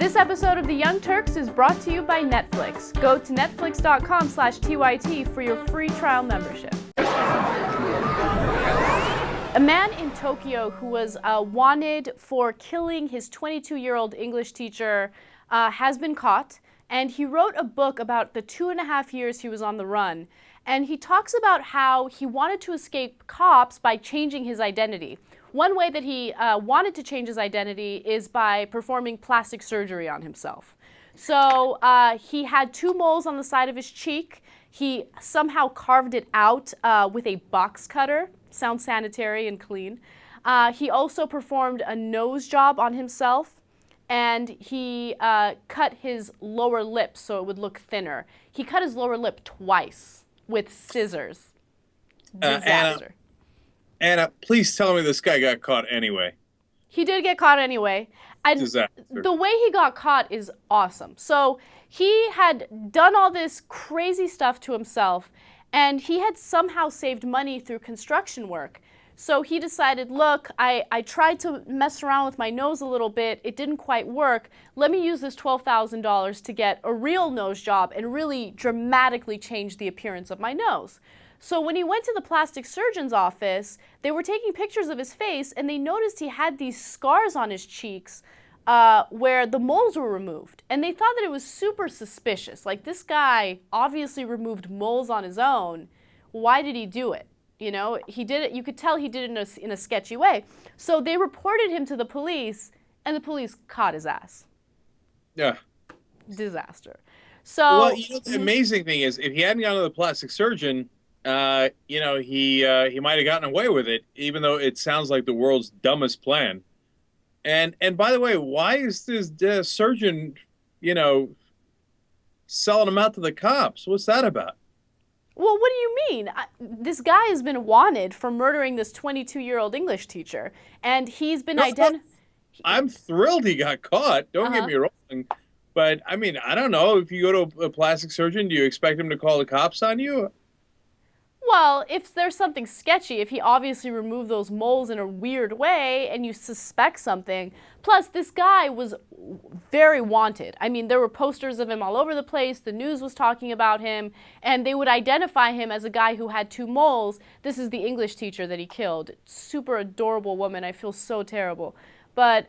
This episode of The Young Turks is brought to you by Netflix. Go to netflix.com/TYT for your free trial membership. A man in Tokyo who was wanted for killing his 22-year-old English teacher has been caught, and he wrote a book about the 2.5 years he was on the run. And he talks about how he wanted to escape cops by changing his identity. One way that he wanted to change his identity is by performing plastic surgery on himself. So he had 2 moles on the side of his cheek. He somehow carved it out with a box cutter. Sounds sanitary and clean. He also performed a nose job on himself, and he cut his lower lip so it would look thinner. He cut his lower lip twice with scissors. Disaster. Anna, please tell me this guy got caught anyway. He did get caught anyway. And Disaster. The way he got caught is awesome. So he had done all this crazy stuff to himself, and he had somehow saved money through construction work. So he decided, look, I tried to mess around with my nose a little bit. It didn't quite work. Let me use this $12,000 to get a real nose job and really dramatically change the appearance of my nose. So when he went to the plastic surgeon's office, they were taking pictures of his face, and they noticed he had these scars on his cheeks where the moles were removed. And they thought that it was super suspicious. Like, this guy obviously removed moles on his own. Why did he do it? You know, he did it. You could tell he did it in a sketchy way. So they reported him to the police, and the police caught his ass. Yeah. Disaster. So, well, you know, the amazing thing is, if he hadn't gone to the plastic surgeon, he might have gotten away with it, even though it sounds like the world's dumbest plan. And by the way, why is this surgeon, selling him out to the cops? What's that about? Well, what do you mean? This guy has been wanted for murdering this 22-year-old English teacher, and he's been identified. I'm thrilled he got caught. Don't get me wrong. But, I mean, I don't know. If you go to a plastic surgeon, do you expect him to call the cops on you? Well, if there's something sketchy, if he obviously removed those moles in a weird way and you suspect something, plus this guy was very wanted. I mean, there were posters of him all over the place, the news was talking about him, and they would identify him as a guy who had 2 moles. This is the English teacher that he killed. Super adorable woman. I feel so terrible. But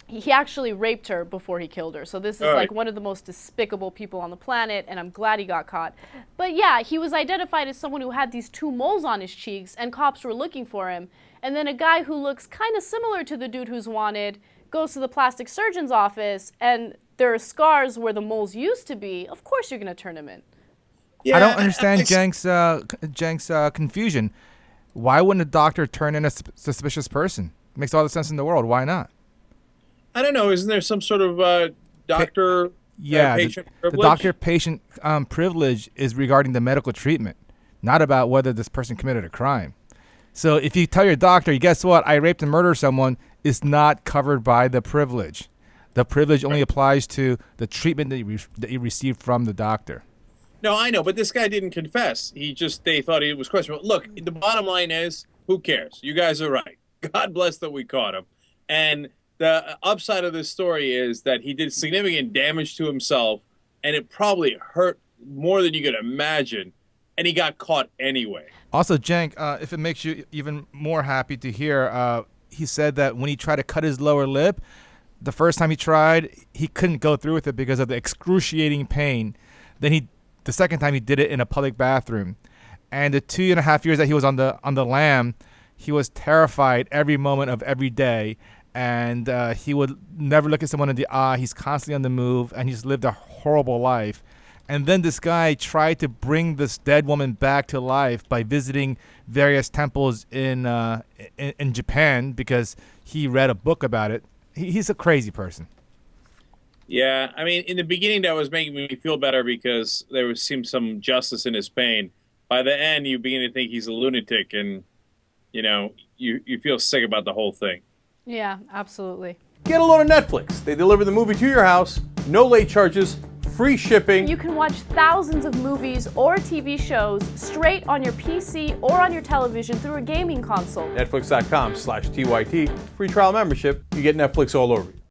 he actually raped her before he killed her. So this is like one of the most despicable people on the planet, and I'm glad he got caught. But yeah, he was identified as someone who had these 2 moles on his cheeks, and cops were looking for him. And then a guy who looks kind of similar to the dude who's wanted goes to the plastic surgeon's office, and there are scars where the moles used to be. Of course you're going to turn him in. Yeah, I don't understand Cenk's confusion. Why wouldn't a doctor turn in a suspicious person? It makes all the sense in the world. Why not? I don't know. Isn't there some sort of doctor patient privilege? The doctor-patient privilege is regarding the medical treatment, not about whether this person committed a crime. So if you tell your doctor, guess what, I raped and murdered someone, it's not covered by the privilege. The privilege only applies to the treatment that you received from the doctor. No, I know, but this guy didn't confess. They thought it was questionable. Look, the bottom line is, who cares? You guys are right. God bless that we caught him. And the upside of this story is that he did significant damage to himself, and it probably hurt more than you could imagine, and he got caught anyway. Also, Cenk, if it makes you even more happy to hear, he said that when he tried to cut his lower lip, the first time he tried, he couldn't go through with it because of the excruciating pain. Then the second time he did it in a public bathroom. And the 2.5 years that he was on the lam, he was terrified every moment of every day. And he would never look at someone in the eye. He's constantly on the move, and he's lived a horrible life. And then this guy tried to bring this dead woman back to life by visiting various temples in Japan because he read a book about it. He's a crazy person. Yeah, I mean, in the beginning, that was making me feel better because there seemed some justice in his pain. By the end, you begin to think he's a lunatic, and you feel sick about the whole thing. Yeah, absolutely. Get a load of Netflix. They deliver the movie to your house, no late charges, free shipping. You can watch thousands of movies or TV shows straight on your PC or on your television through a gaming console. Netflix.com/TYT. Free trial membership. You get Netflix all over you.